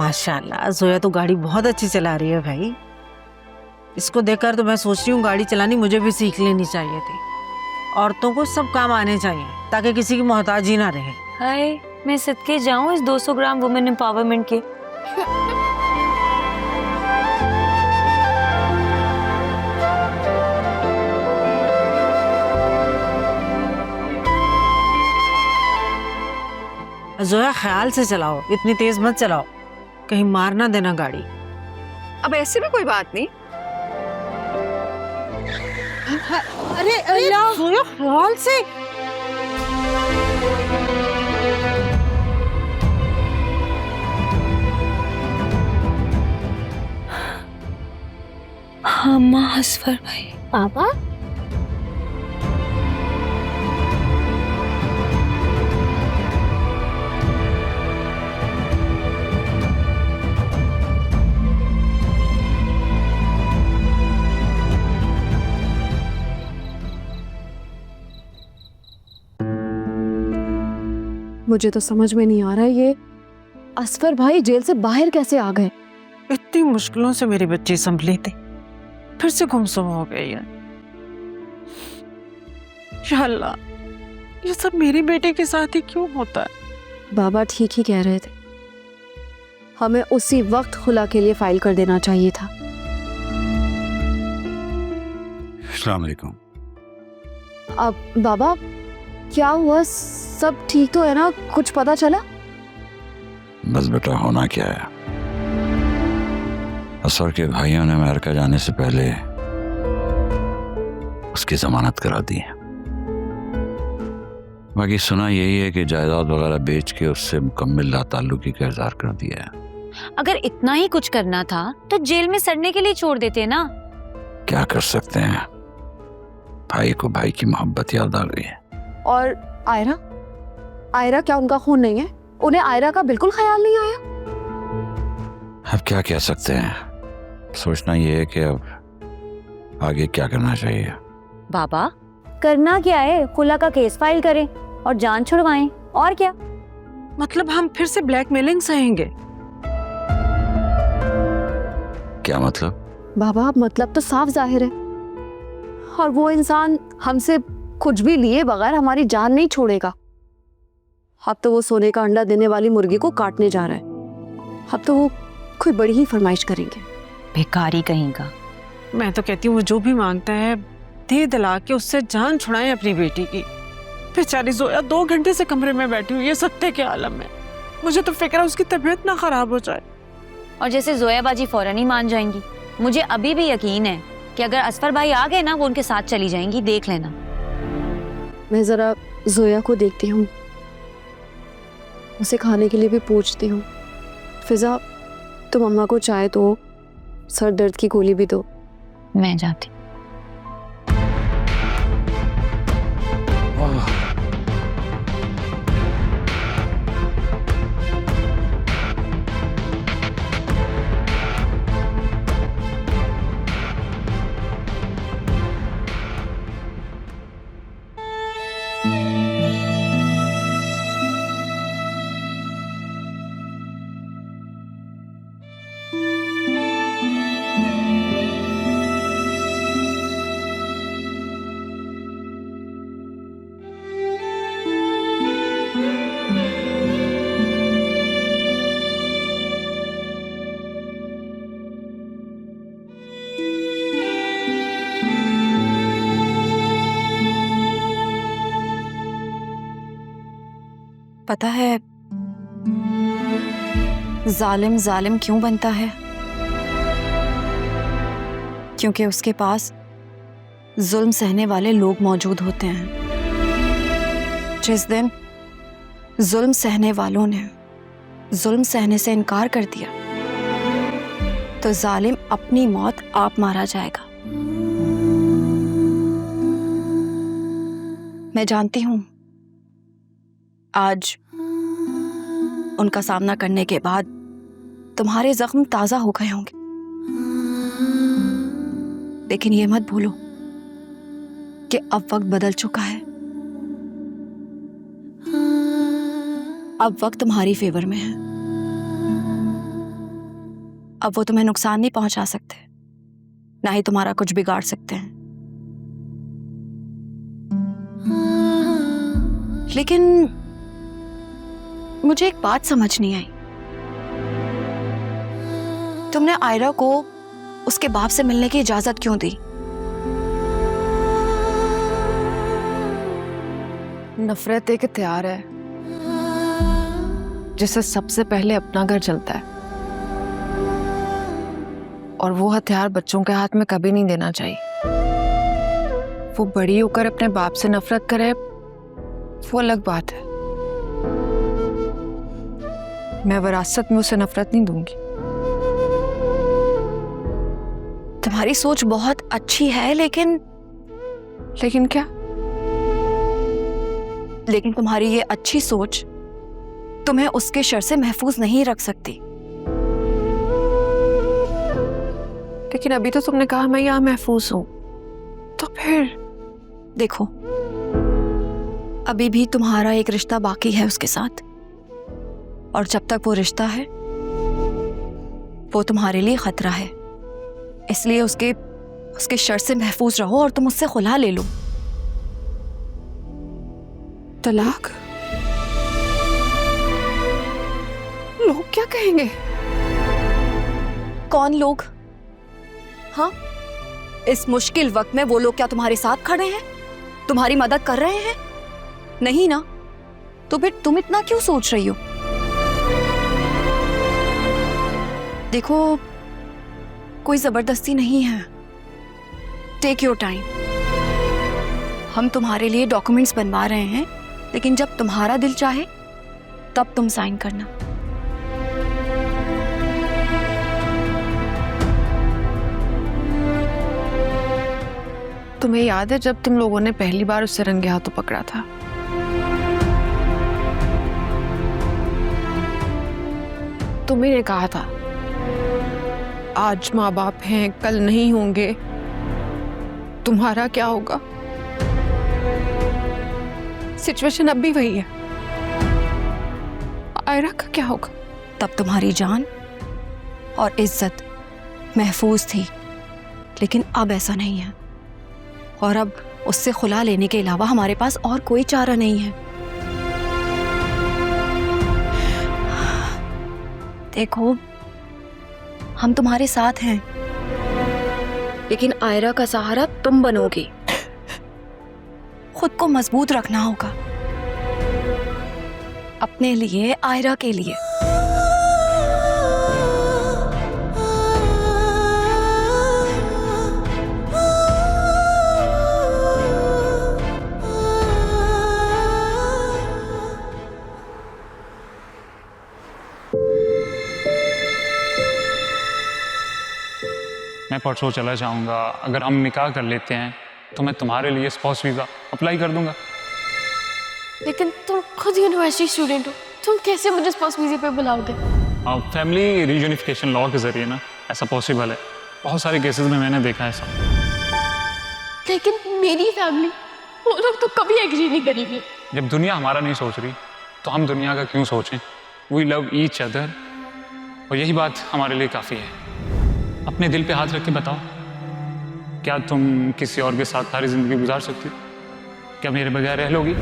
माशाल्लाह जोया तो गाड़ी बहुत अच्छी चला रही है भाई। इसको देखकर तो मैं सोच रही हूँ गाड़ी चलानी मुझे भी सीख लेनी चाहिए थी। औरतों को सब काम आने चाहिए ताकि किसी की मोहताजी ना रहे। हाय, मैं सदके जाऊं इस 200 ग्राम वुमेन एम्पावरमेंट के। जोया ख्याल से चलाओ, इतनी तेज मत चलाओ, कहीं मार ना देना गाड़ी। अब ऐसे भी कोई बात नहीं। अरे अल्लाह, जोया ख्याल से। हाँ माँ, असफर भाई। पापा मुझे तो समझ में नहीं आ रहा है ये असफर भाई जेल से बाहर कैसे आ गए। इतनी मुश्किलों से मेरी बच्ची संभली थी, फिर से गुमसुम हो गई है। या अल्लाह, ये सब मेरी बेटे के साथ ही क्यों होता है? बाबा ठीक ही कह रहे थे, हमें उसी वक्त खुला के लिए फाइल कर देना चाहिए था। अस्सलाम वालेकुम। अब बाबा क्या हुआ, सब ठीक तो है ना, कुछ पता चला? बस बेटा, होना क्या है, असर के भाइयों ने अमेरिका जाने से पहले उसकी जमानत करा दी है। बाकी सुना यही है कि जायदाद वगैरह बेच के उससे मुकम्मल लाताल्लुकी का इज़हार कर दिया है। अगर इतना ही कुछ करना था तो जेल में सड़ने के लिए छोड़ देते ना। क्या कर सकते हैं, भाई को भाई की मोहब्बत याद आ गई है। और आयरा, आयरा क्या उनका खून नहीं है? उन्हें आयरा का बिल्कुल ख्याल नहीं आया? अब क्या कह सकते हैं, सोचना ये है कि अब आगे क्या करना चाहिए। बाबा करना क्या है, खुला का केस फाइल करें और जान छुड़वाएं, और क्या। मतलब हम फिर से ब्लैकमेलिंग सहेंगे? क्या मतलब? बाबा मतलब तो साफ जाहिर है, और वो इंसान हमसे कुछ भी लिए बगैर हमारी जान नहीं छोड़ेगा। अब तो वो सोने का अंडा देने वाली मुर्गी को काटने जा रहा है। अब तो वो कोई बड़ी ही फरमाइश करेंगे। भिखारी कहीं का। मैं तो कहती हूँ वो जो भी मांगता है दे दिला के उससे जान छुड़ाएं अपनी बेटी की। बेचारी जोया 2 घंटे से कमरे में बैठी हुई है सत्ते के आलम में। मुझे तो फिक्र है उसकी तबीयत ना खराब हो जाए। और जैसे जोया बाजी फौरन ही मान जाएंगी। मुझे अभी भी यकीन है कि अगर असफर भाई आ गए ना, वो उनके साथ चली जाएंगी, देख लेना। मैं जरा जोया को देखती हूँ, उसे खाने के लिए भी पूछती हूँ। फिजा, तुम अम्मा को चाय दो, सर दर्द की गोली भी दो। मैं जाती। पता है जालिम जालिम क्यों बनता है? क्योंकि उसके पास जुल्म सहने वाले लोग मौजूद होते हैं। जिस दिन जुल्म सहने वालों ने जुल्म सहने से इनकार कर दिया तो जालिम अपनी मौत आप मारा जाएगा। मैं जानती हूं आज उनका सामना करने के बाद तुम्हारे जख्म ताजा हो गए होंगे, लेकिन ये मत भूलो कि अब वक्त बदल चुका है। अब वक्त तुम्हारी फेवर में है। अब वो तुम्हें नुकसान नहीं पहुंचा सकते, ना ही तुम्हारा कुछ बिगाड़ सकते हैं। लेकिन मुझे एक बात समझ नहीं आई, तुमने आयरा को उसके बाप से मिलने की इजाजत क्यों दी? नफरत एक हथियार है जिससे सबसे पहले अपना घर चलता है, और वो हथियार बच्चों के हाथ में कभी नहीं देना चाहिए। वो बड़ी होकर अपने बाप से नफरत करे, वो अलग बात है। मैं विरासत में उसे नफरत नहीं दूंगी। तुम्हारी सोच बहुत अच्छी है, लेकिन क्या? लेकिन तुम्हारी ये अच्छी सोच तुम्हें उसके शर से महफूज नहीं रख सकती। लेकिन अभी तो तुमने कहा मैं यहाँ महफूज हूं, तो फिर देखो, अभी भी तुम्हारा एक रिश्ता बाकी है उसके साथ, और जब तक वो रिश्ता है वो तुम्हारे लिए खतरा है। इसलिए उसके शर से महफूज रहो और तुम उससे खुला ले लो। तलाक? लोग क्या कहेंगे? कौन लोग? हाँ, इस मुश्किल वक्त में वो लोग क्या तुम्हारे साथ खड़े हैं, तुम्हारी मदद कर रहे हैं? नहीं ना, तो फिर तुम इतना क्यों सोच रही हो? देखो, कोई जबरदस्ती नहीं है। Take your time. हम तुम्हारे लिए डॉक्यूमेंट्स बनवा रहे हैं, लेकिन जब तुम्हारा दिल चाहे तब तुम साइन करना। तुम्हें याद है जब तुम लोगों ने पहली बार उसे रंगे हाथों पकड़ा था? तुम्ही ने कहा था आज माँ बाप हैं, कल नहीं होंगे, तुम्हारा क्या होगा? सिचुएशन अब भी वही है। आयरा का क्या होगा? तब तुम्हारी जान और इज्जत महफूज थी, लेकिन अब ऐसा नहीं है, और अब उससे खुला लेने के अलावा हमारे पास और कोई चारा नहीं है। देखो, हम तुम्हारे साथ हैं, लेकिन आयरा का सहारा तुम बनोगी। खुद को मजबूत रखना होगा, अपने लिए, आयरा के लिए। मैं परसों चला जाऊंगा। अगर हम निकाह कर लेते हैं तो मैं तुम्हारे लिए स्पाउस वीज़ा अप्लाई कर दूंगा। लेकिन तुम खुद यूनिवर्सिटी स्टूडेंट हो, तुम कैसे मुझे स्पाउस वीज़े पे बुलाओगे? फैमिली रीयूनिफिकेशन लॉ के जरिए ना ऐसा पॉसिबल है। बहुत सारे केसेस में मैंने देखा है ऐसा। लेकिन मेरी फैमिली, वो लोग तो कभी एग्री नहीं करेंगे। जब दुनिया हमारा नहीं सोच रही तो हम दुनिया का क्यों सोचें? वी लव ईच अदर, और यही बात हमारे लिए काफ़ी है। अपने दिल पे हाथ रख के बताओ, क्या तुम किसी और के साथ सारी जिंदगी गुजार सकती हो? क्या मेरे बगैर रह लोगी?